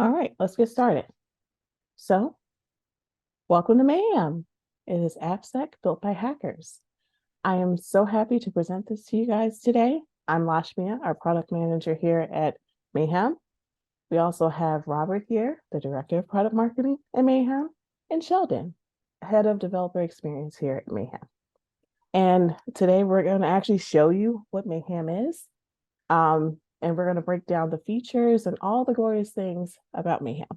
All right, let's get started. So, welcome to Mayhem. It is AppSec built by hackers. I am so happy to present this to you guys today. I'm Lashmia, our product manager here at Mayhem. We also have Robert here, the director of product marketing at Mayhem, and Sheldon, head of developer experience here at Mayhem. And today we're going to actually show you what Mayhem is. And we're going to break down the features and all the glorious things about Mayhem.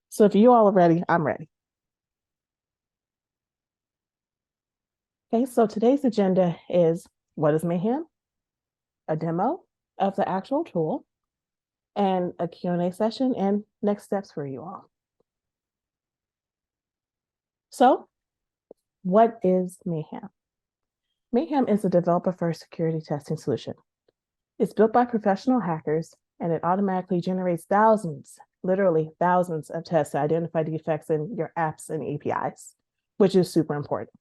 So if you all are ready, I'm ready. Okay, so today's agenda is what is Mayhem, a demo of the actual tool, and a Q&A session and next steps for you all. So what is Mayhem? Mayhem is a developer-first security testing solution. It's built by professional hackers, and it automatically generates thousands, literally thousands of tests to identify defects in your apps and APIs, which is super important.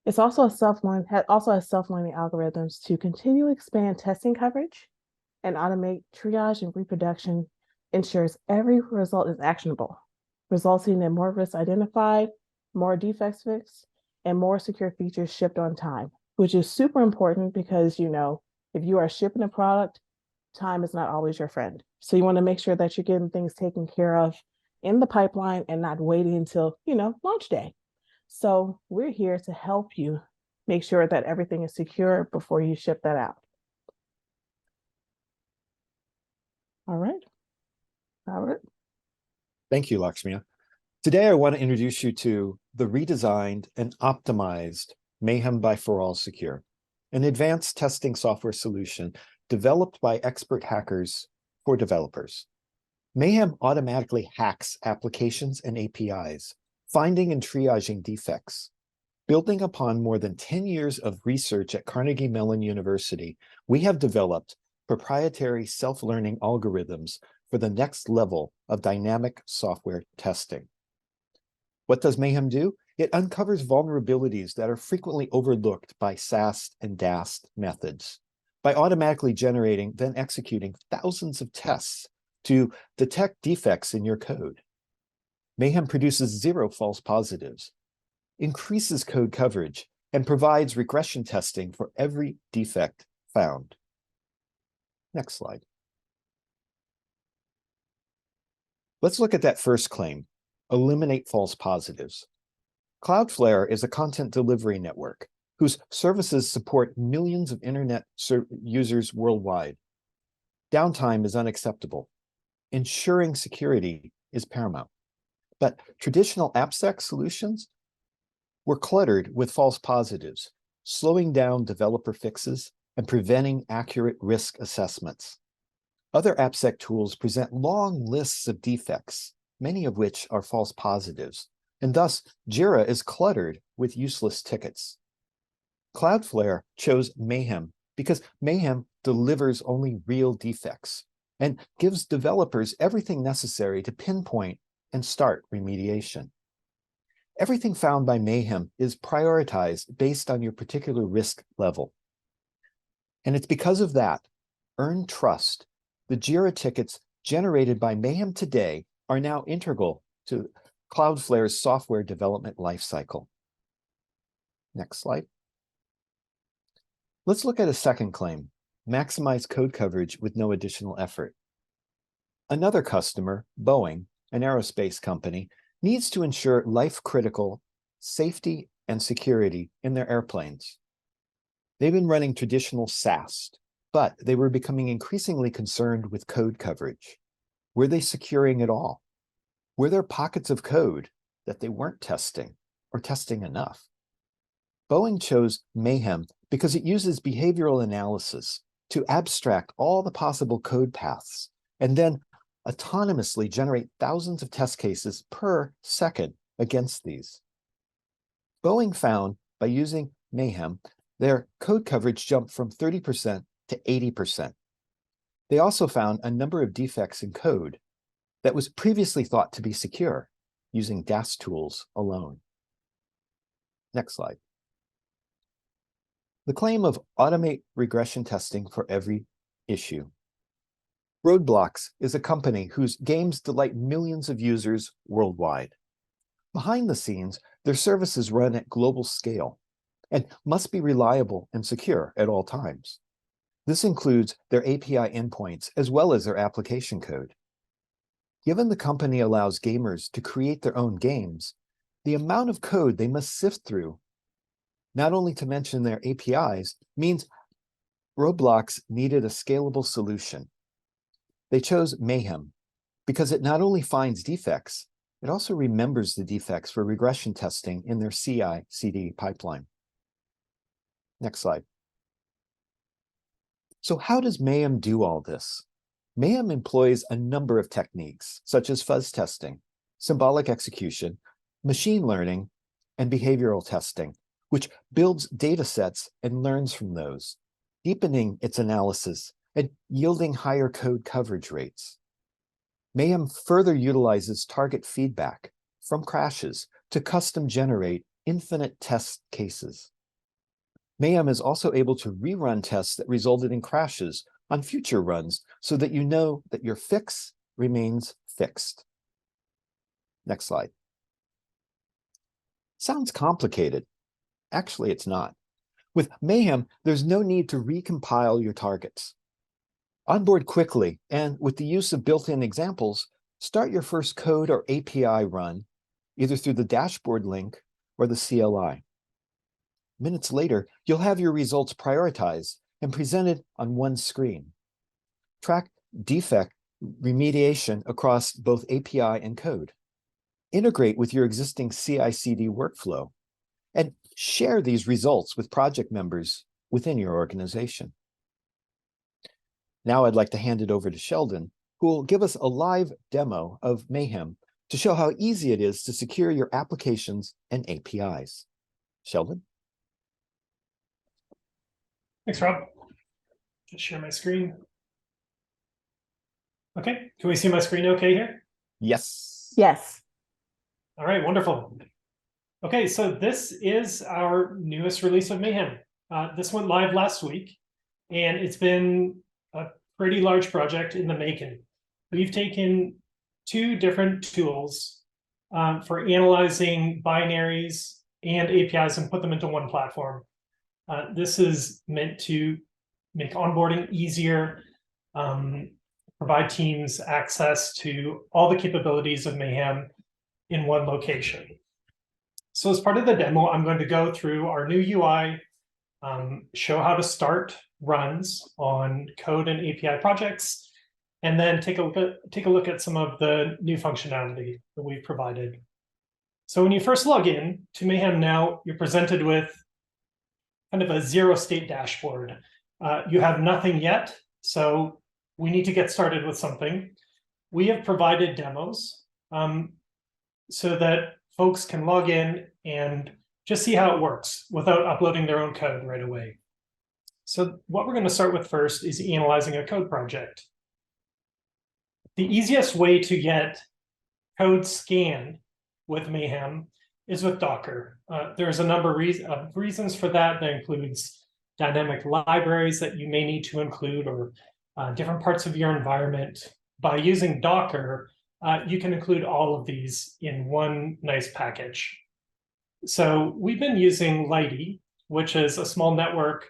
It's also has self-learning algorithms to continually expand testing coverage and automate triage and reproduction, ensures every result is actionable, resulting in more risks identified, more defects fixed, and more secure features shipped on time, which is super important because, if you are shipping a product, time is not always your friend. So you want to make sure that you're getting things taken care of in the pipeline and not waiting until, launch day. So we're here to help you make sure that everything is secure before you ship that out. All right, Robert. Thank you, Lakshmi. Today, I want to introduce you to the redesigned and optimized Mayhem by For All Secure, an advanced testing software solution developed by expert hackers for developers. Mayhem automatically hacks applications and APIs, finding and triaging defects. Building upon more than 10 years of research at Carnegie Mellon University, we have developed proprietary self-learning algorithms for the next level of dynamic software testing. What does Mayhem do? It uncovers vulnerabilities that are frequently overlooked by SAST and DAST methods by automatically generating, then executing thousands of tests to detect defects in your code. Mayhem produces 0 false positives, increases code coverage, and provides regression testing for every defect found. Next slide. Let's look at that first claim, eliminate false positives. Cloudflare is a content delivery network whose services support millions of internet users worldwide. Downtime is unacceptable. Ensuring security is paramount. But traditional AppSec solutions were cluttered with false positives, slowing down developer fixes and preventing accurate risk assessments. Other AppSec tools present long lists of defects, many of which are false positives, and thus Jira is cluttered with useless tickets. Cloudflare chose Mayhem because Mayhem delivers only real defects and gives developers everything necessary to pinpoint and start remediation. Everything found by Mayhem is prioritized based on your particular risk level. And it's because of that, earn trust. The Jira tickets generated by Mayhem today are now integral to Cloudflare's software development lifecycle. Next slide. Let's look at a second claim, maximize code coverage with no additional effort. Another customer, Boeing, an aerospace company, needs to ensure life-critical safety and security in their airplanes. They've been running traditional SAST, but they were becoming increasingly concerned with code coverage. Were they securing it all? Were there pockets of code that they weren't testing or testing enough? Boeing chose Mayhem because it uses behavioral analysis to abstract all the possible code paths and then autonomously generate thousands of test cases per second against these. Boeing found by using Mayhem, their code coverage jumped from 30% to 80%. They also found a number of defects in code that was previously thought to be secure using DAST tools alone. Next slide. The claim of automate regression testing for every issue. Roblox is a company whose games delight millions of users worldwide. Behind the scenes, their services run at global scale and must be reliable and secure at all times. This includes their API endpoints as well as their application code. Given the company allows gamers to create their own games, the amount of code they must sift through, not only to mention their APIs, means Roblox needed a scalable solution. They chose Mayhem because it not only finds defects, it also remembers the defects for regression testing in their CI/CD pipeline. Next slide. So how does Mayhem do all this? Mayhem employs a number of techniques, such as fuzz testing, symbolic execution, machine learning, and behavioral testing, which builds data sets and learns from those, deepening its analysis and yielding higher code coverage rates. Mayhem further utilizes target feedback from crashes to custom generate infinite test cases. Mayhem is also able to rerun tests that resulted in crashes on future runs so that you know that your fix remains fixed. Next slide. Sounds complicated. Actually, it's not. With Mayhem, there's no need to recompile your targets. Onboard quickly, and with the use of built-in examples, start your first code or API run, either through the dashboard link or the CLI. Minutes later, you'll have your results prioritized and presented on one screen. Track defect remediation across both API and code. Integrate with your existing CI/CD workflow, and share these results with project members within your organization. Now I'd like to hand it over to Sheldon, who will give us a live demo of Mayhem to show how easy it is to secure your applications and APIs. Sheldon? Thanks, Rob. Just share my screen. Okay, can we see my screen okay here? Yes. Yes. All right, wonderful. Okay, so this is our newest release of Mayhem. This went live last week, and it's been a pretty large project in the making. We've taken two different tools for analyzing binaries and APIs and put them into one platform. This is meant to make onboarding easier, provide teams access to all the capabilities of Mayhem in one location. So as part of the demo, I'm going to go through our new UI, show how to start runs on code and API projects, and then take a look at some of the new functionality that we've provided. So when you first log in to Mayhem now, you're presented with kind of a zero-state dashboard. You have nothing yet, so we need to get started with something. We have provided demos so that folks can log in and just see how it works without uploading their own code right away. So what we're going to start with first is analyzing a code project. The easiest way to get code scanned with Mayhem is with Docker. There's a number of reasons for that. That includes dynamic libraries that you may need to include, or different parts of your environment. By using Docker, you can include all of these in one nice package. So we've been using Lighty, which is a small network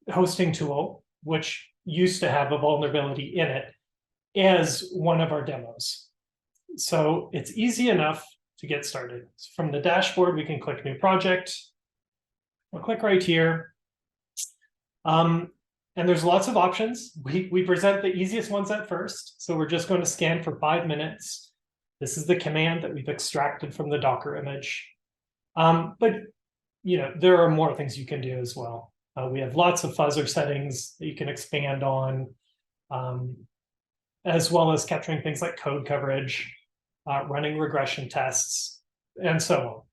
hosting tool, which used to have a vulnerability in it, as one of our demos. So it's easy enough to get started. From the dashboard, we can click New Project. We'll click right here. And there's lots of options. We present the easiest ones at first. So we're just going to scan for 5 minutes. This is the command that we've extracted from the Docker image. But there are more things you can do as well. We have lots of fuzzer settings that you can expand on, as well as capturing things like code coverage, running regression tests, and so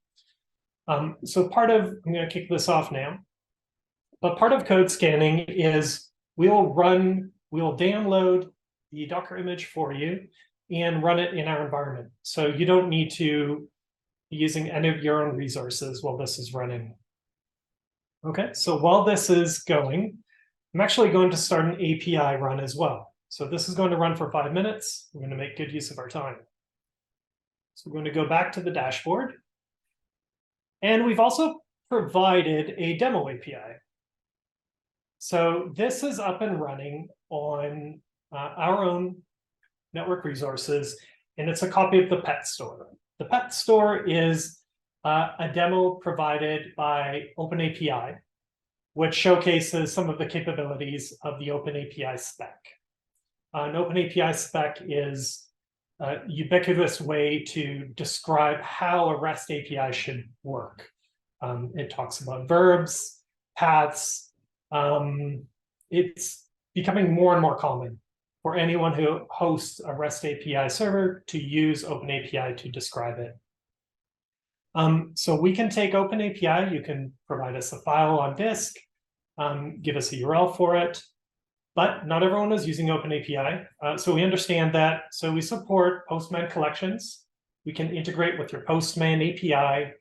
on. So I'm going to kick this off now. But part of code scanning is we'll download the Docker image for you and run it in our environment. So you don't need to be using any of your own resources while this is running. Okay, so while this is going, I'm actually going to start an API run as well. So this is going to run for 5 minutes. We're going to make good use of our time. So we're going to go back to the dashboard. And we've also provided a demo API. So this is up and running on our own network resources, and it's a copy of the pet store. The pet store is a demo provided by OpenAPI, which showcases some of the capabilities of the OpenAPI spec. An OpenAPI spec is a ubiquitous way to describe how a REST API should work. It talks about verbs, paths. It's becoming more and more common for anyone who hosts a REST API server to use OpenAPI to describe it. So we can take OpenAPI, you can provide us a file on disk, give us a URL for it, but not everyone is using OpenAPI. So we understand that. So we support Postman collections. We can integrate with your Postman API,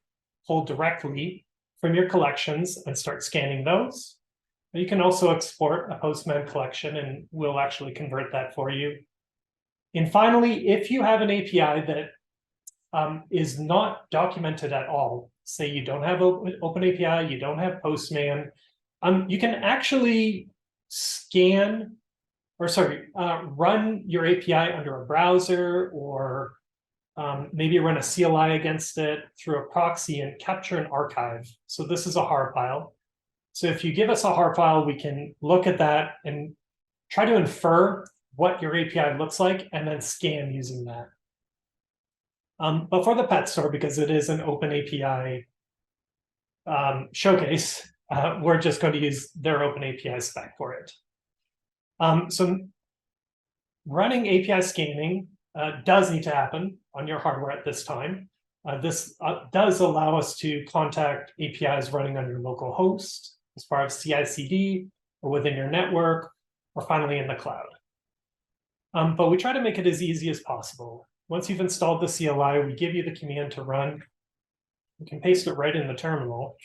pull directly from your collections and start scanning those. You can also export a Postman collection and we'll actually convert that for you. And finally, if you have an API that is not documented at all, say you don't have OpenAPI, you don't have Postman, you can actually scan, or sorry, run your API under a browser, or maybe run a CLI against it through a proxy and capture an archive. So this is a HAR file. So if you give us a HAR file, we can look at that and try to infer what your API looks like and then scan using that. But for the pet store, because it is an OpenAPI showcase, we're just going to use their OpenAPI spec for it. So running API scanning does need to happen on your hardware at this time. This does allow us to contact APIs running on your local host as far as CI/CD or within your network, or finally in the cloud. But we try to make it as easy as possible. Once you've installed the CLI, we give you the command to run. You can paste it right in the terminal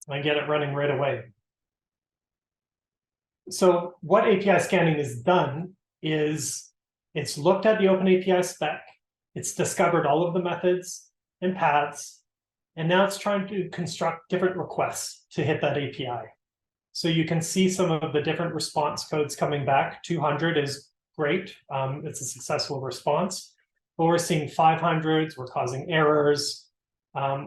and get it running right away. So what API scanning has done is it's looked at the OpenAPI spec, it's discovered all of the methods and paths, and now it's trying to construct different requests to hit that API. So you can see some of the different response codes coming back. 200 is great, it's a successful response, but we're seeing 500s, we're causing errors,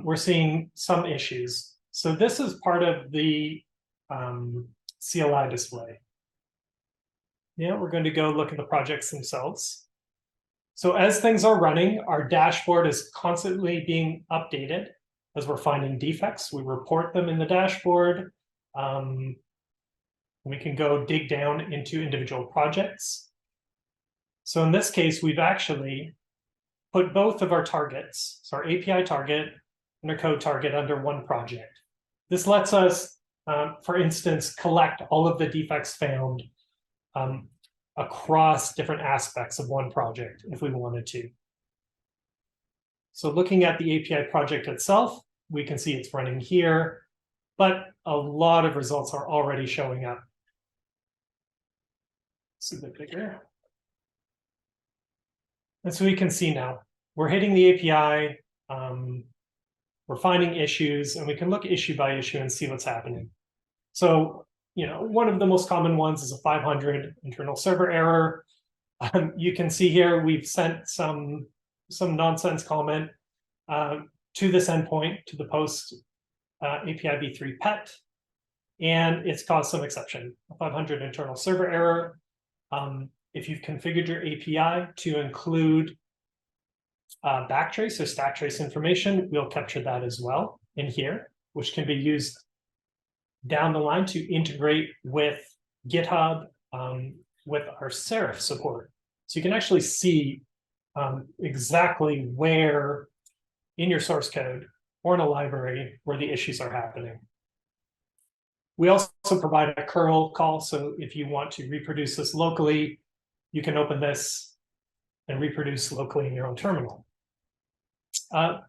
we're seeing some issues. So this is part of the CLI display. Yeah, we're going to go look at the projects themselves. So as things are running, our dashboard is constantly being updated as we're finding defects. We report them in the dashboard. We can go dig down into individual projects. So in this case, we've actually put both of our targets, so our API target and our code target, under one project. This lets us, for instance, collect all of the defects found across different aspects of one project if we wanted to. So looking at the API project itself, we can see it's running here, but a lot of results are already showing up. See the bigger. And so we can see now we're hitting the API, we're finding issues, and we can look issue by issue and see what's happening. So, you know, one of the most common ones is a 500 internal server error. You can see here we've sent some nonsense comment to this endpoint, to the post API v3 pet, and it's caused some exception. A 500 internal server error. If you've configured your API to include backtrace or stack trace information, we'll capture that as well in here, which can be used down the line to integrate with GitHub, with our Serif support. So you can actually see exactly where in your source code or in a library where the issues are happening. We also provide a curl call, so if you want to reproduce this locally, you can open this and reproduce locally in your own terminal.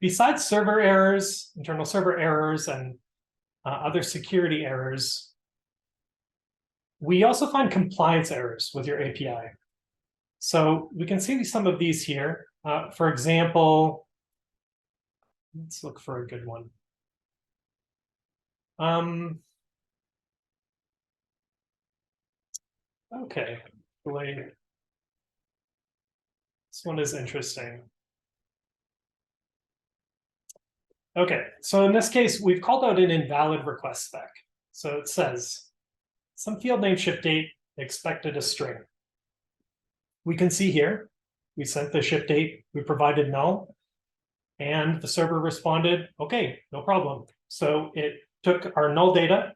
Besides server errors, internal server errors, and other security errors, We also find compliance errors with your API. So we can see some of these here. For example, let's look for a good one. Okay, this one is interesting. Okay, so in this case, we've called out an invalid request spec. So it says, some field name ship date expected a string. We can see here, we sent the ship date, we provided null, and the server responded, okay, no problem. So it took our null data,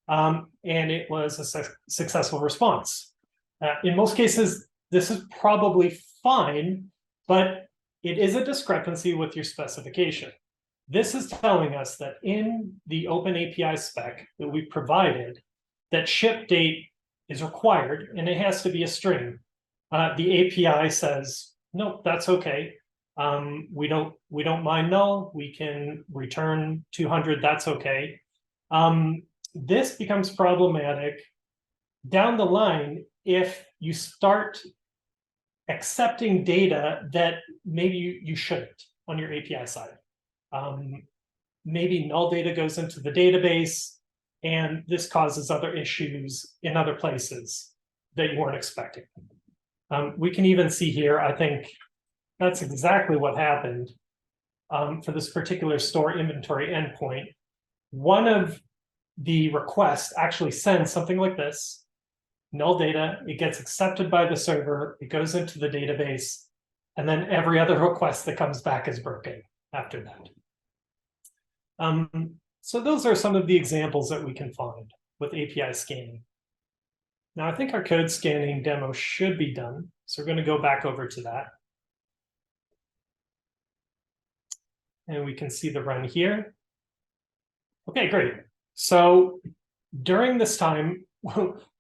and it was a successful response. In most cases, this is probably fine, but it is a discrepancy with your specification. This is telling us that in the Open API spec that we provided, that ship date is required and it has to be a string. The API says, no, that's okay. We don't mind null. We can return 200. That's okay. This becomes problematic down the line if you start accepting data that maybe you shouldn't on your API side. Maybe null data goes into the database, and this causes other issues in other places that you weren't expecting. We can even see here, I think that's exactly what happened for this particular store inventory endpoint. One of the requests actually sends something like this, null data, it gets accepted by the server, it goes into the database, and then every other request that comes back is broken after that. So those are some of the examples that we can find with API scanning. Now, I think our code scanning demo should be done. So we're going to go back over to that. And we can see the run here. Okay, great. So during this time,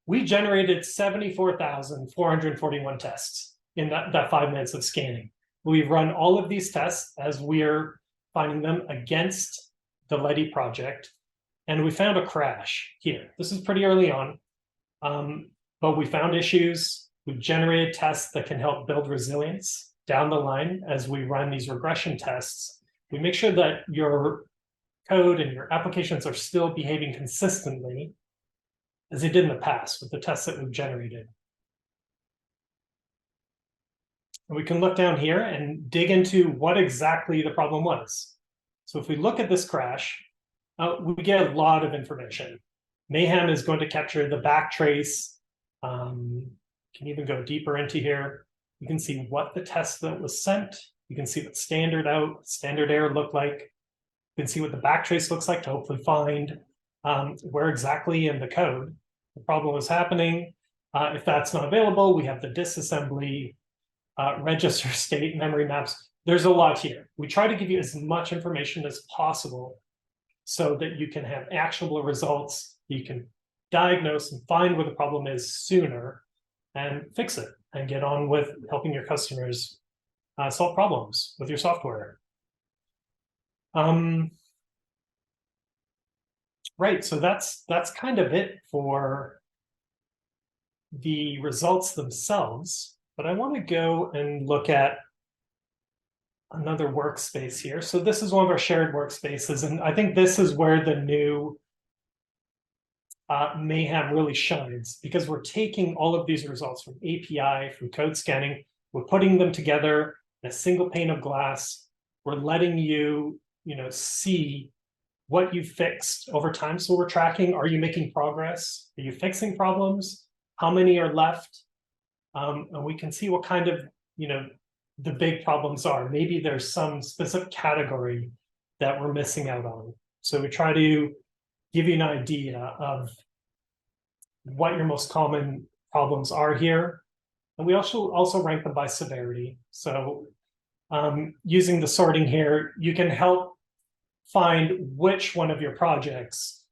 we generated 74,441 tests in that 5 minutes of scanning. We've run all of these tests as we're finding them against the Leti project, and we found a crash here. This is pretty early on, but we found issues. We've generated tests that can help build resilience down the line as we run these regression tests. We make sure that your code and your applications are still behaving consistently as they did in the past with the tests that we've generated. And we can look down here and dig into what exactly the problem was. So if we look at this crash, we get a lot of information. Mayhem is going to capture the backtrace. Can even go deeper into here. You can see what the test that was sent. You can see what standard error looked like. You can see what the backtrace looks like to hopefully find where exactly in the code the problem was happening. If that's not available, we have the disassembly, register state, memory maps. There's a lot here. We try to give you as much information as possible so that you can have actionable results. You can diagnose and find where the problem is sooner and fix it and get on with helping your customers solve problems with your software. Right, so that's kind of it for the results themselves. But I want to go and look at another workspace here. So this is one of our shared workspaces, and I think this is where the new Mayhem really shines, because we're taking all of these results from API, from code scanning, we're putting them together in a single pane of glass. We're letting you, see what you fixed over time. So we're tracking, are you making progress? Are you fixing problems? How many are left? And we can see what kind of, the big problems are. Maybe there's some specific category that we're missing out on. So we try to give you an idea of what your most common problems are here. And we also rank them by severity. So using the sorting here, you can help find which one of your projects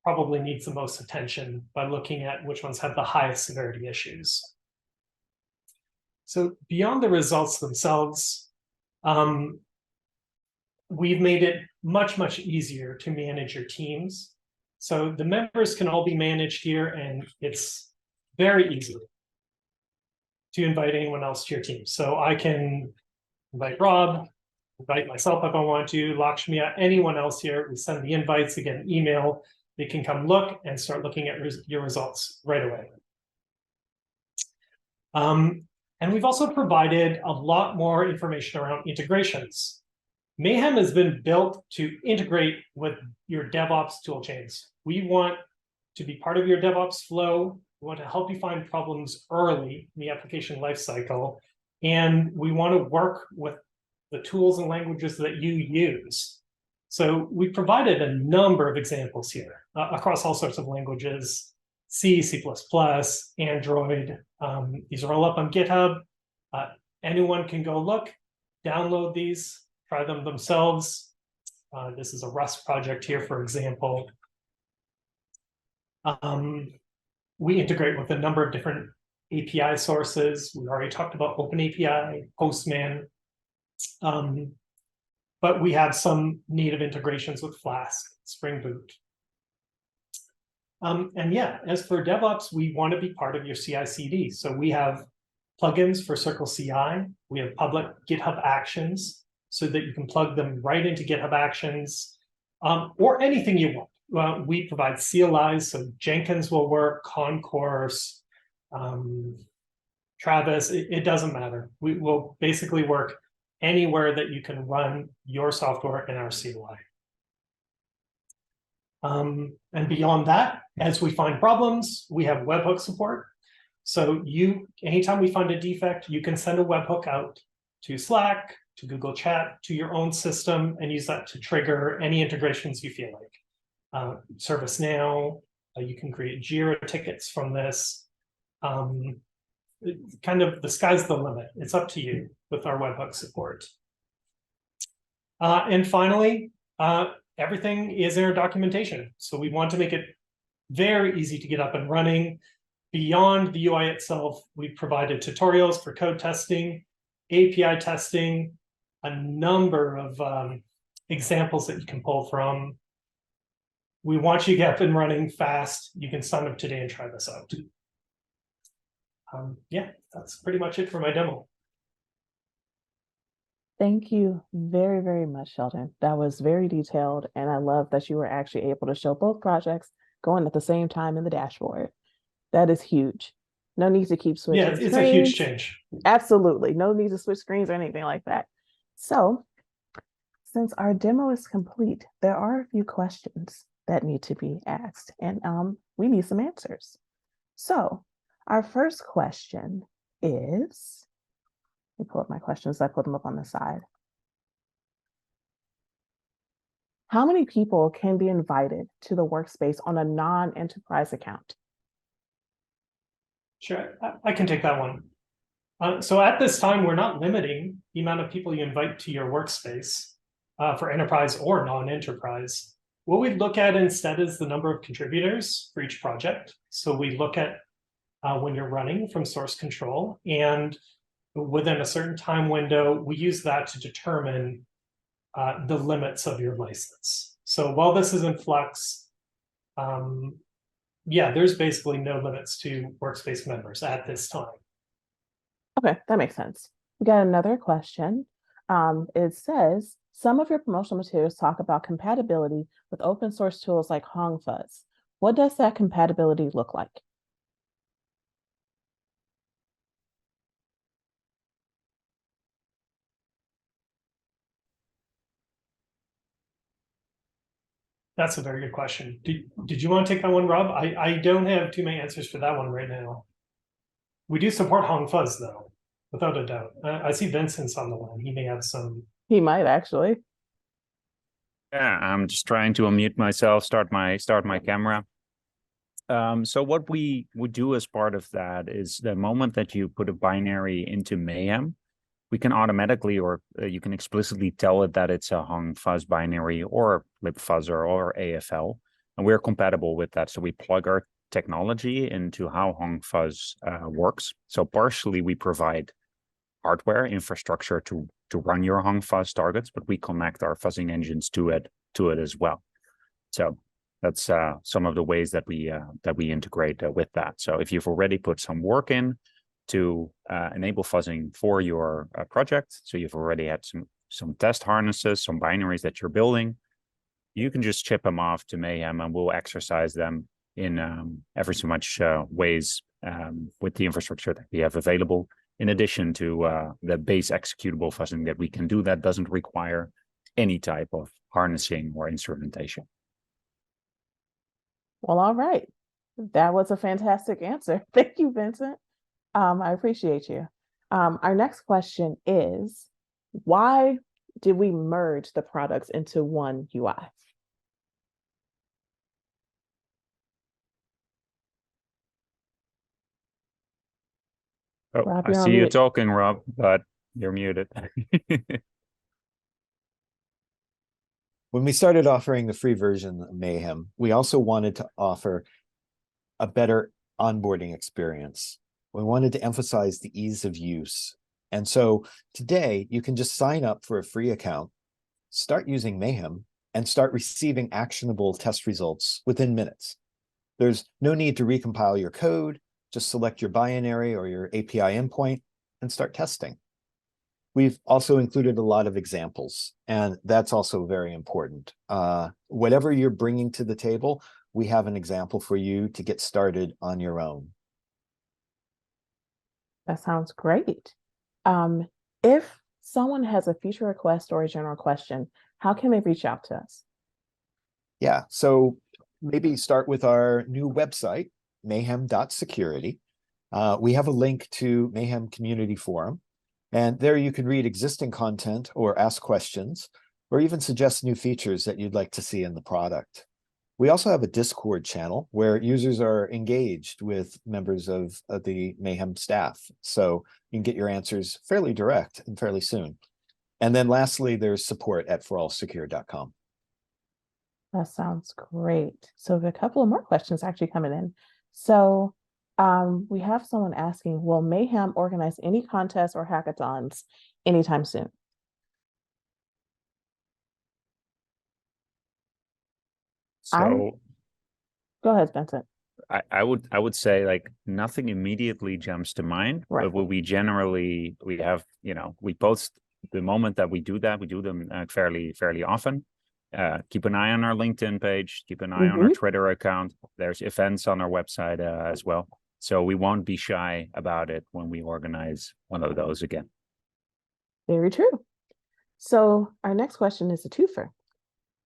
probably needs the most attention by looking at which ones have the highest severity issues. So beyond the results themselves, we've made it much, much easier to manage your teams. So the members can all be managed here, and it's very easy to invite anyone else to your team. So I can invite Rob, invite myself if I want to, Lakshmi, anyone else here. We send the invites, they get an email. They can come look and start looking at your results right away. And we've also provided a lot more information around integrations. Mayhem has been built to integrate with your DevOps toolchains. We want to be part of your DevOps flow. We want to help you find problems early in the application lifecycle. And we want to work with the tools and languages that you use. So we provided a number of examples here across all sorts of languages, C, C++, Android. These are all up on GitHub. Anyone can go look, download these, try them themselves. This is a Rust project here, for example. We integrate with a number of different API sources. We already talked about OpenAPI, Postman. But we have some native integrations with Flask, Spring Boot. And yeah, as for DevOps, we want to be part of your CI/CD. So we have plugins for Circle CI. We have public GitHub Actions so that you can plug them right into GitHub Actions, or anything you want. We provide CLIs, so Jenkins will work, Concourse, Travis, it doesn't matter. We will basically work anywhere that you can run your software in our CLI. And beyond that, as we find problems, we have webhook support. So anytime we find a defect, you can send a webhook out to Slack, to Google Chat, to your own system, and use that to trigger any integrations you feel like. ServiceNow, you can create Jira tickets from this. Kind of the sky's the limit. It's up to you with our webhook support. And finally, everything is in our documentation. So we want to make it very easy to get up and running. Beyond the UI itself, we've provided tutorials for code testing, API testing, a number of examples that you can pull from. We want you to get up and running fast. You can sign up today and try this out. Yeah, that's pretty much it for my demo. Thank you very, very much, Sheldon. That was very detailed, and I love that you were actually able to show both projects going at the same time in the dashboard. That is huge. No need to keep switching screens. It's a huge change. Absolutely. No need to switch screens or anything like that. So, since our demo is complete, there are a few questions that need to be asked, and we need some answers. So, our first question is, let me pull up my questions. I put them up on the side. How many people can be invited to the workspace on a non-enterprise account? Sure, I can take that one. So at this time, we're not limiting the amount of people you invite to your workspace for enterprise or non-enterprise. What we look at instead is the number of contributors for each project. So we look at when you're running from source control, and within a certain time window, we use that to determine the limits of your license. So while this is in flux, yeah, there's basically no limits to workspace members at this time. Okay, that makes sense. We got another question. It says, some of your promotional materials talk about compatibility with open source tools like HongFuzz. What does that compatibility look like? That's a very good question. Did you want to take that one, Rob? I don't have too many answers for that one right now. We do support HongFuzz, though, without a doubt. I see Vincent's on the line. He may have some. He might actually. Yeah, I'm just trying to unmute myself, start my camera. So what we would do as part of that is the moment that you put a binary into Mayhem, we can automatically, or you can explicitly tell it that it's a HongFuzz binary or libfuzzer or AFL, and we're compatible with that. So we plug our technology into how HongFuzz works. So partially we provide hardware infrastructure to run your HongFuzz targets, but we connect our fuzzing engines to it as well. So That's some of the ways that we integrate with that. So if you've already put some work in to enable fuzzing for your project, so you've already had some test harnesses, some binaries that you're building, you can just chip them off to Mayhem, and we'll exercise them in ever so much ways with the infrastructure that we have available, in addition to the base executable fuzzing that we can do that doesn't require any type of harnessing or instrumentation. Well, all right. That was a fantastic answer. Thank you, Vincent. I appreciate you. Our next question is, why did we merge the products into one UI? Oh, Rob, I you're on see you mute. talking, Rob, but you're muted. When we started offering the free version of Mayhem, we also wanted to offer a better onboarding experience. We wanted to emphasize the ease of use. And so today you can just sign up for a free account, start using Mayhem, and start receiving actionable test results within minutes. There's no need to recompile your code. Just select your binary or your API endpoint and start testing. We've also included a lot of examples, and that's also very important. Whatever you're bringing to the table, we have an example for you to get started on your own. That sounds great. If someone has a feature request or a general question, how can they reach out to us? Yeah, so maybe start with our new website, mayhem.security. We have a link to Mayhem Community Forum, and there you can read existing content or ask questions, or even suggest new features that you'd like to see in the product. We also have a Discord channel where users are engaged with members of the Mayhem staff, so you can get your answers fairly direct and fairly soon. And then lastly, there's support at forallsecure.com. That sounds great. So a couple of more questions actually coming in. So we have someone asking, will Mayhem organize any contests or hackathons anytime soon? So Go ahead, Vincent. I would say like nothing immediately jumps to mind, Right. but what we generally, we have, we post the moment that we do that, we do them fairly often. Keep an eye on our LinkedIn page, keep an eye on our Twitter account. There's events on our website as well. So we won't be shy about it when we organize one of those again. Very true. So our next question is a twofer.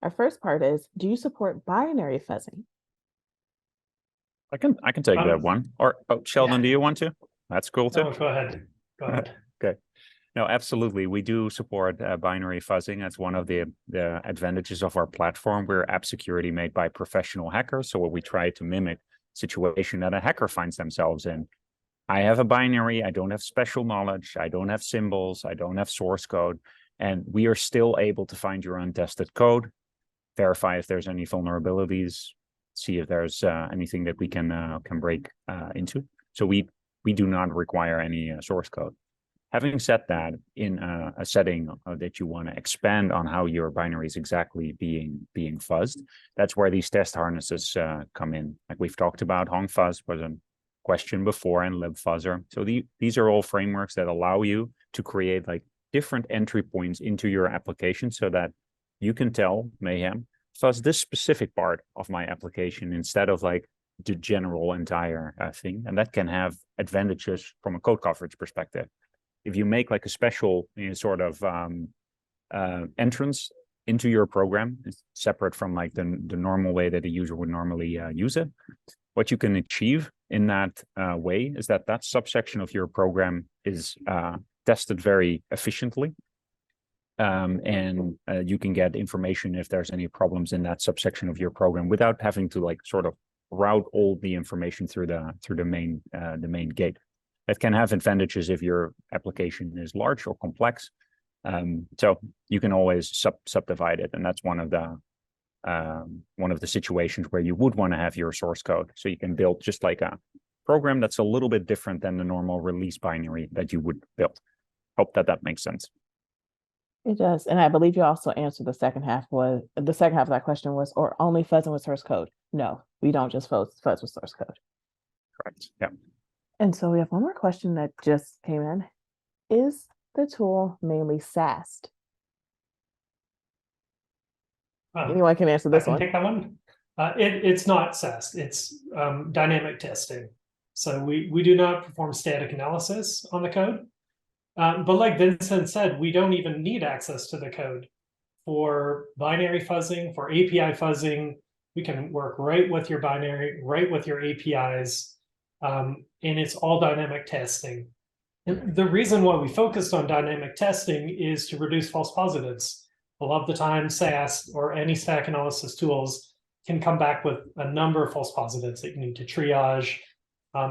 Our first part is, do you support binary fuzzing? I can take that one. Or Sheldon, do you want to? That's cool too. No, go ahead. Go ahead. Okay. No, absolutely. We do support binary fuzzing. That's one of the advantages of our platform. We're app security made by professional hackers. So what we try to mimic situation that a hacker finds themselves in. I have a binary. I don't have special knowledge. I don't have symbols. I don't have source code. And we are still able to find your untested code, verify if there's any vulnerabilities, see if there's anything that we can break into. So we do not require any source code. Having said that, in a setting that you want to expand on how your binary is exactly being fuzzed, that's where these test harnesses come in. Like we've talked about, HongFuzz was a question before, and libfuzzer. So these are all frameworks that allow you to create like different entry points into your application so that you can tell Mayhem, fuzz this specific part of my application instead of like the general entire thing. And that can have advantages from a code coverage perspective. If you make like a special sort of entrance into your program, separate from like the normal way that a user would normally use it, what you can achieve in that way is that subsection of your program is tested very efficiently. And you can get information if there's any problems in that subsection of your program without having to like sort of route all the information through the main gate. That can have advantages if your application is large or complex. So you can always subdivide it, and that's one of the situations where you would want to have your source code. So you can build just like a program that's a little bit different than the normal release binary that you would build. Hope that makes sense. It does. And I believe you also answered the second half of that question was, or only fuzzing with source code. No, we don't just fuzz with source code. Correct. Yeah. And so we have one more question that just came in. Is the tool mainly SAST? Anyone can answer this I can one. take that one. It's not SAST, it's dynamic testing. So we do not perform static analysis on the code. But like Vincent said, we don't even need access to the code for binary fuzzing, for API fuzzing. We can work right with your binary, right with your APIs, and it's all dynamic testing. And the reason why we focused on dynamic testing is to reduce false positives. A lot of the time, SAST or any stack analysis tools can come back with a number of false positives that you need to triage,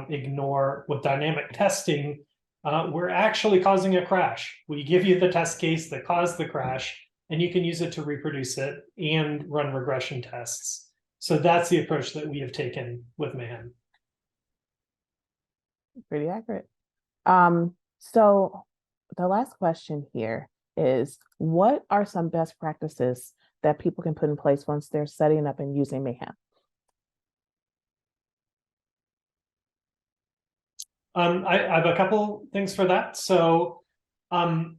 ignore. With dynamic testing, we're actually causing a crash. We give you the test case that caused the crash, and you can use it to reproduce it and run regression tests. So that's the approach that we have taken with Mayhem. Pretty accurate. So the last question here is, what are some best practices that people can put in place once they're setting up and using Mayhem? I have a couple things for that. So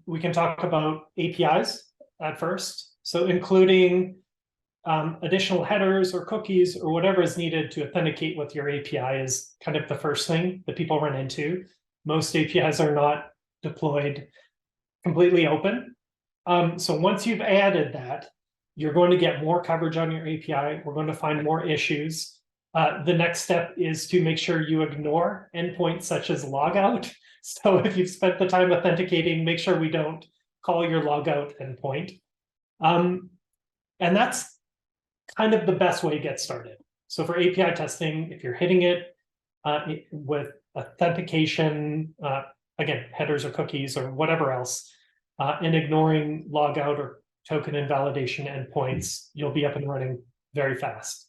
we can talk about APIs at first. So including additional headers or cookies or whatever is needed to authenticate with your API is kind of the first thing that people run into. Most APIs are not deployed completely open. So once you've added that, you're going to get more coverage on your API. We're going to find more issues. The next step is to make sure you ignore endpoints such as logout. So if you've spent the time authenticating, make sure we don't call your logout endpoint. And that's kind of the best way to get started. So for API testing, if you're hitting it with authentication, again, headers or cookies or whatever else, and ignoring logout or token invalidation endpoints, you'll be up and running very fast.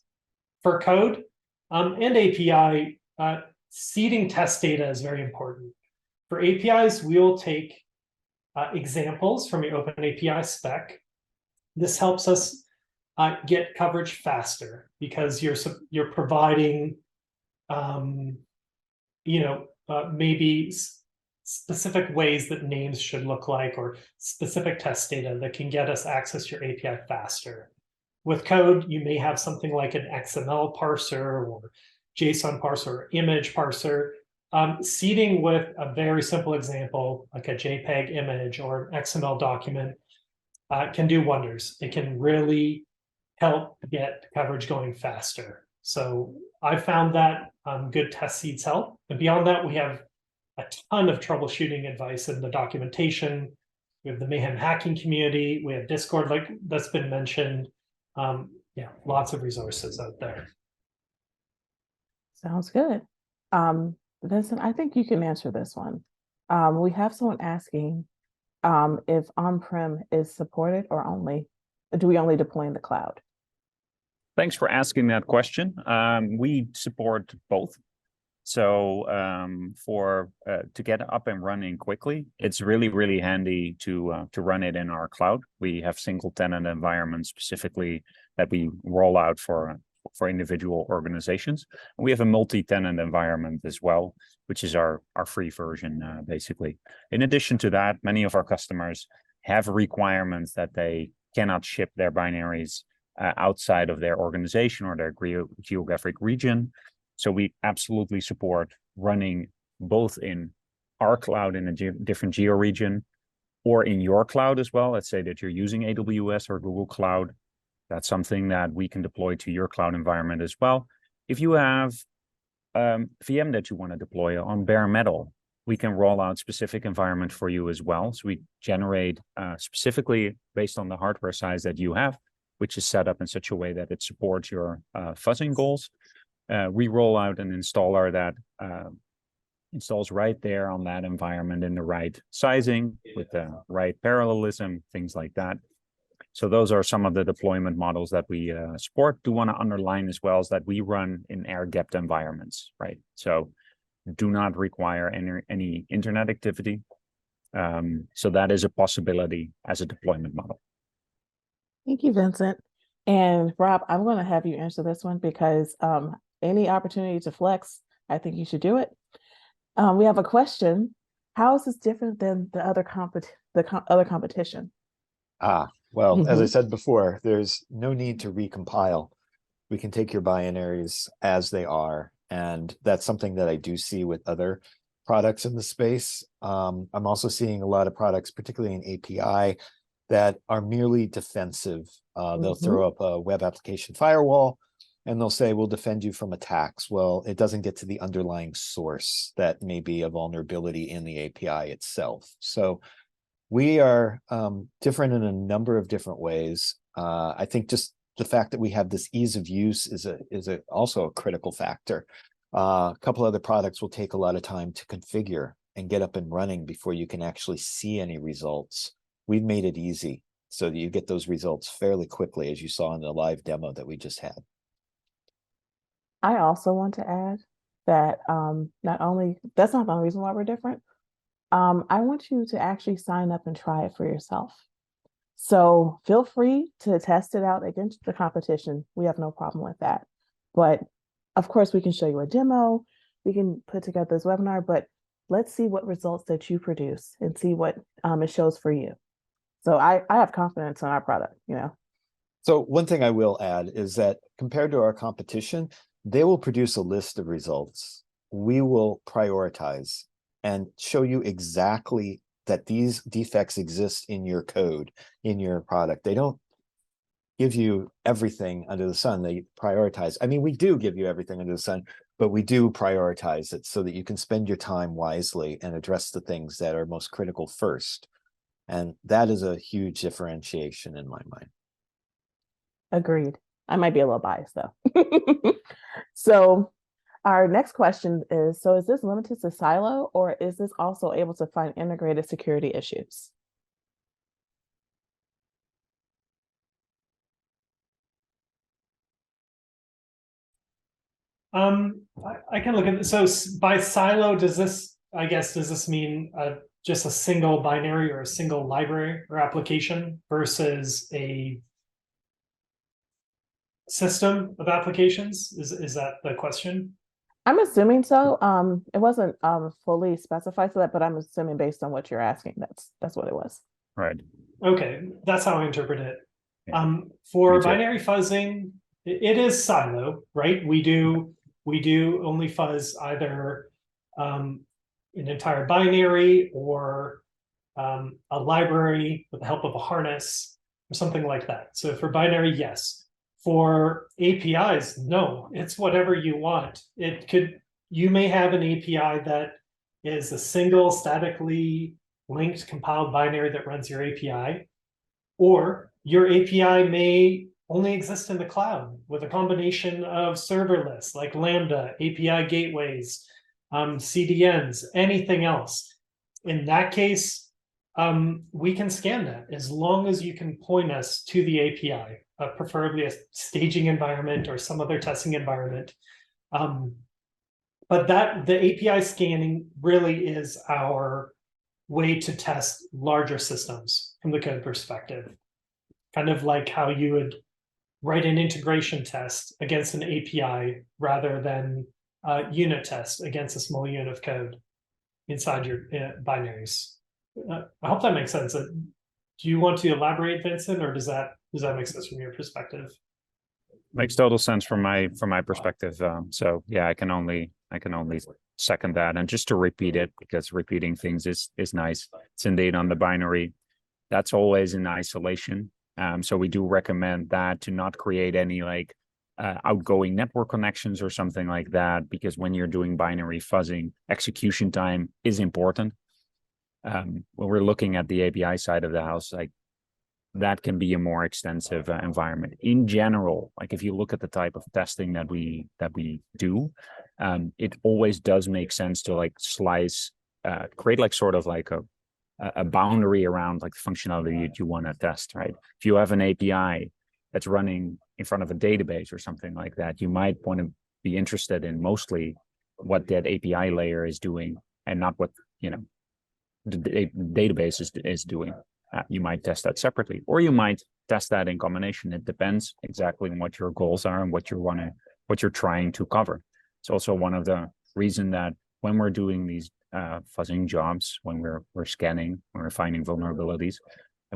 For code and API, seeding test data is very important. For APIs, we'll take examples from your OpenAPI spec. This helps us get coverage faster because you're providing, maybe specific ways that names should look like, or specific test data that can get us access to your API faster. With code, you may have something like an XML parser or JSON parser or image parser. Seeding with a very simple example, like a JPEG image or an XML document, can do wonders. It can really help get coverage going faster. So I found that good test seeds help. And beyond that, we have a ton of troubleshooting advice in the documentation. We have the Mayhem hacking community. We have Discord, like that's been mentioned. Lots of resources out there. Sounds good. Vincent, I think you can answer this one. We have someone asking if on-prem is supported or do we only deploy in the cloud? Thanks for asking that question. We support both. So to get up and running quickly, it's really handy to run it in our cloud. We have single tenant environments specifically that we roll out for individual organizations. And we have a multi-tenant environment as well, which is our free version, basically. In addition to that, many of our customers have requirements that they cannot ship their binaries outside of their organization or their geographic region. So we absolutely support running both in our cloud in a different geo region or in your cloud as well. Let's say that you're using AWS or Google Cloud. That's something that we can deploy to your cloud environment as well. If you have VM that you want to deploy on bare metal, we can roll out specific environment for you as well. So we generate specifically based on the hardware size that you have, which is set up in such a way that it supports your fuzzing goals. We roll out an installer that installs right there on that environment in the right sizing with the right parallelism, things like that. So those are some of the deployment models that we support. Do want to underline as well is that we run in air-gapped environments, right? So do not require any internet activity. So that is a possibility as a deployment model. Thank you, Vincent. And Rob, I'm going to have you answer this one because any opportunity to flex, I think you should do it. We have a question. How is this different than the other other competition? Well, as I said before, there's no need to recompile. We can take your binaries as they are. And that's something that I do see with other products in the space. I'm also seeing a lot of products, particularly in API, that are merely defensive. They'll throw up a web application firewall and they'll say, we'll defend you from attacks. Well, it doesn't get to the underlying source that may be a vulnerability in the API itself. So we are different in a number of different ways. I think just the fact that we have this ease of use is also a critical factor. A couple other products will take a lot of time to configure and get up and running before you can actually see any results. We've made it easy so that you get those results fairly quickly, as you saw in the live demo that we just had. I also want to add that that's not the only reason why we're different. I want you to actually sign up and try it for yourself. So feel free to test it out against the competition. We have no problem with that. But of course, we can show you a demo. We can put together this webinar, but let's see what results that you produce and see what it shows for you. So I have confidence in our product, So one thing I will add is that compared to our competition, they will produce a list of results. We will prioritize and show you exactly that these defects exist in your code, in your product. They don't give you everything under the sun. They prioritize. I mean, we do give you everything under the sun, but we do prioritize it so that you can spend your time wisely and address the things that are most critical first. And that is a huge differentiation in my mind. Agreed. I might be a little biased though. So our next question is this limited to silo, or is this also able to find integrated security issues? I can look at this. So by silo, does this mean just a single binary or a single library or application versus a system of applications? Is that the question? I'm assuming so. It wasn't fully specified for that, but I'm assuming based on what you're asking, that's what it was. Right. Okay, that's how I interpret it. Yeah. For binary fuzzing, it is silo, right? We do only fuzz either an entire binary or a library with the help of a harness or something like that. So for binary, yes. For APIs, no, it's whatever you want. You may have an API that is a single statically linked compiled binary that runs your API, or your API may only exist in the cloud with a combination of serverless like Lambda, API gateways, CDNs, anything else. In that case, we can scan that as long as you can point us to the API, preferably a staging environment or some other testing environment. But the API scanning really is our way to test larger systems from the code perspective. Kind of like how you would write an integration test against an API rather than a unit test against a small unit of code inside your binaries. I hope that makes sense. Do you want to elaborate, Vincent, or does that make sense from your perspective? Makes total sense from my perspective. So yeah, I can only second that. And just to repeat it, because repeating things is nice. It's indeed on the binary. That's always in isolation. So we do recommend that to not create any outgoing network connections or something like that, because when you're doing binary fuzzing, execution time is important. When we're looking at the API side of the house, that can be a more extensive environment. In general, if you look at the type of testing that we do, it always does make sense to slice, create a boundary around the functionality that you want to test, right? If you have an API that's running in front of a database or something like that, you might want to be interested in mostly what that API layer is doing and not what, database is doing. You might test that separately, or you might test that in combination. It depends exactly on what your goals are and what you're trying to cover. It's also one of the reason that when we're doing these fuzzing jobs, when we're scanning, when we're finding vulnerabilities,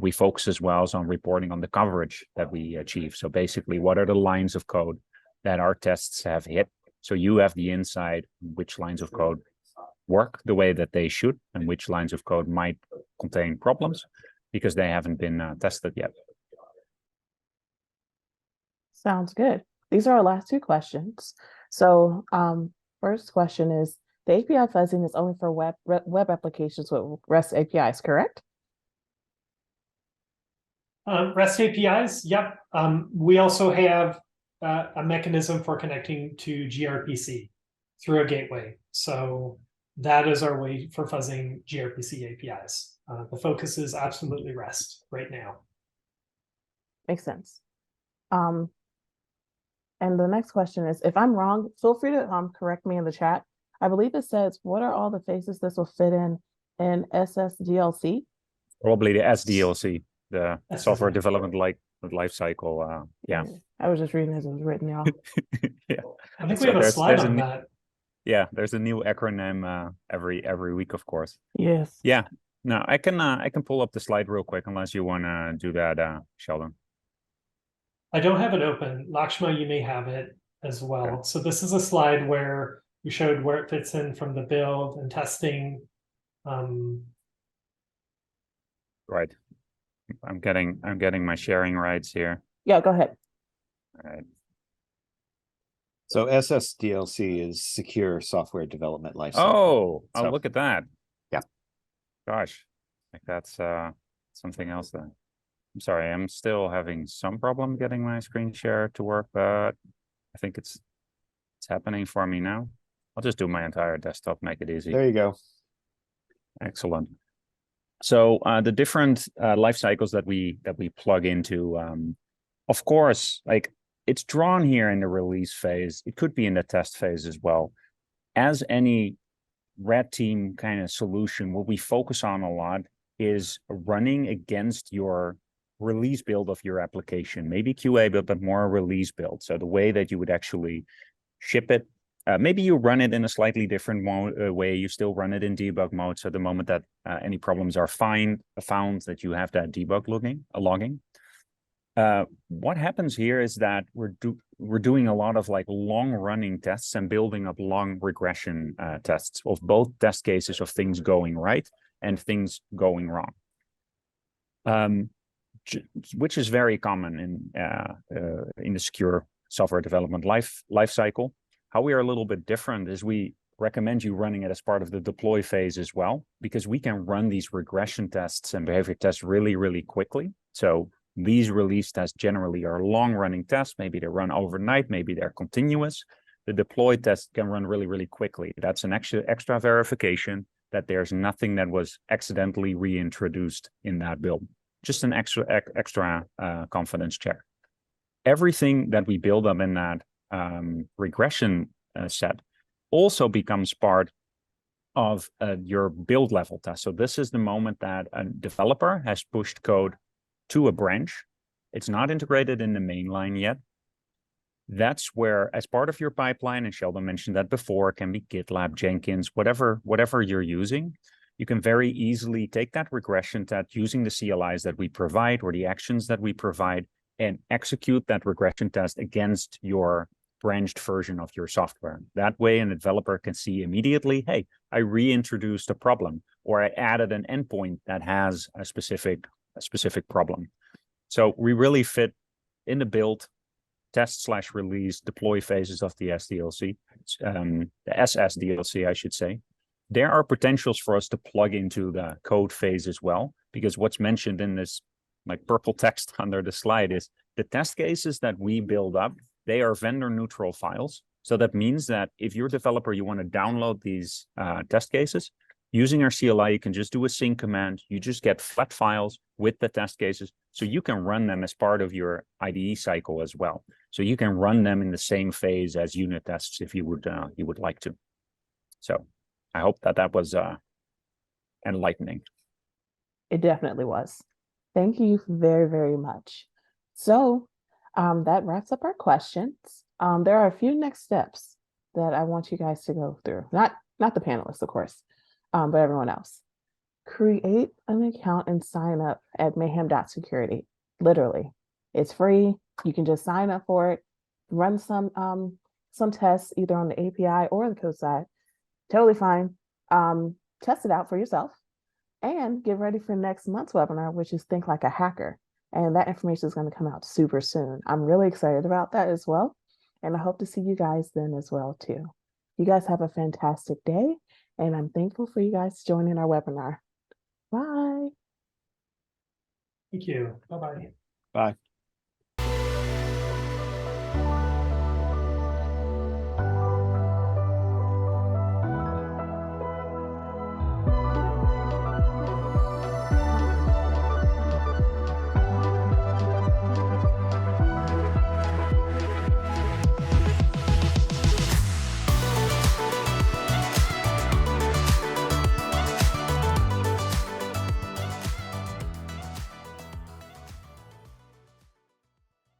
we focus as well as on reporting on the coverage that we achieve. So basically, what are the lines of code that our tests have hit? So you have the insight which lines of code work the way that they should and which lines of code might contain problems because they haven't been tested yet. Sounds good. These are our last two questions. So first question is, the API fuzzing is only for web applications with REST APIs, correct? REST APIs, yep. We also have a mechanism for connecting to gRPC through a gateway. So that is our way for fuzzing gRPC APIs. The focus is absolutely REST right now. Makes sense. And the next question is, if I'm wrong, feel free to correct me in the chat. I believe it says, what are all the phases this will fit in SSDLC? Probably the SDLC, the software development life cycle. Yeah. I was just reading as it was written, y'all. Yeah. I think we have a slide on that. Yeah, there's a new acronym every week, of course. Yes. Yeah. No, I can pull up the slide real quick unless you want to do that, Sheldon. I don't have it open. Lakshma, you may have it as well. Okay. So this is a slide where we showed where it fits in from the build and testing. Right. I'm getting my sharing rights here. Yeah, go ahead. All right. So SSDLC is secure software development lifecycle. Oh, look at that. Yeah. Gosh, like that's something else then. I'm sorry, I'm still having some problem getting my screen share to work, but I think it's happening for me now. I'll just do my entire desktop, make it easy. There you go. Excellent. So the different life cycles that we plug into, of course, like it's drawn here in the release phase. It could be in the test phase as well. As any red team kind of solution, what we focus on a lot is running against your release build of your application, maybe QA build, but more a release build. So the way that you would actually ship it, maybe you run it in a slightly different way. You still run it in debug mode. So the moment that any problems are found, that you have that debug logging. What happens here is that we're doing a lot of like long running tests and building up long regression tests of both test cases of things going right and things going wrong. Which is very common in the secure software development life cycle. How we are a little bit different is we recommend you running it as part of the deploy phase as well, because we can run these regression tests and behavior tests really, really quickly. So these release tests generally are long-running tests. Maybe they run overnight, maybe they're continuous. The deploy test can run really, really quickly. That's an extra verification that there's nothing that was accidentally reintroduced in that build. Just an extra confidence check. Everything that we build up in that regression set also becomes part of your build level test. So this is the moment that a developer has pushed code to a branch. It's not integrated in the main line yet. That's where, as part of your pipeline, and Sheldon mentioned that before, it can be GitLab, Jenkins, whatever you're using, you can very easily take that regression test using the CLIs that we provide or the actions that we provide and execute that regression test against your branched version of your software. That way, a developer can see immediately, hey, I reintroduced a problem, or I added an endpoint that has a specific problem. So we really fit in the build, test/release, deploy phases of the SDLC, the SSDLC, I should say. There are potentials for us to plug into the code phase as well, because what's mentioned in this like purple text under the slide is the test cases that we build up, they are vendor neutral files. So that means that if you're a developer, you want to download these test cases, using our CLI, you can just do a sync command. You just get flat files with the test cases, so you can run them as part of your IDE cycle as well. So you can run them in the same phase as unit tests if you would like to. So I hope that was enlightening. It definitely was. Thank you very, very much. So that wraps up our questions. There are a few next steps that I want you guys to go through. Not the panelists, of course, but everyone else. Create an account and sign up at mayhem.security. Literally, it's free. You can just sign up for it, run some tests either on the API or the code side. Totally fine. Test it out for yourself and get ready for next month's webinar, which is Think Like a Hacker. And that information is going to come out super soon. I'm really excited about that as well. And I hope to see you guys then as well too. You guys have a fantastic day. And I'm thankful for you guys joining our webinar. Bye. Thank you. Bye-bye. Bye.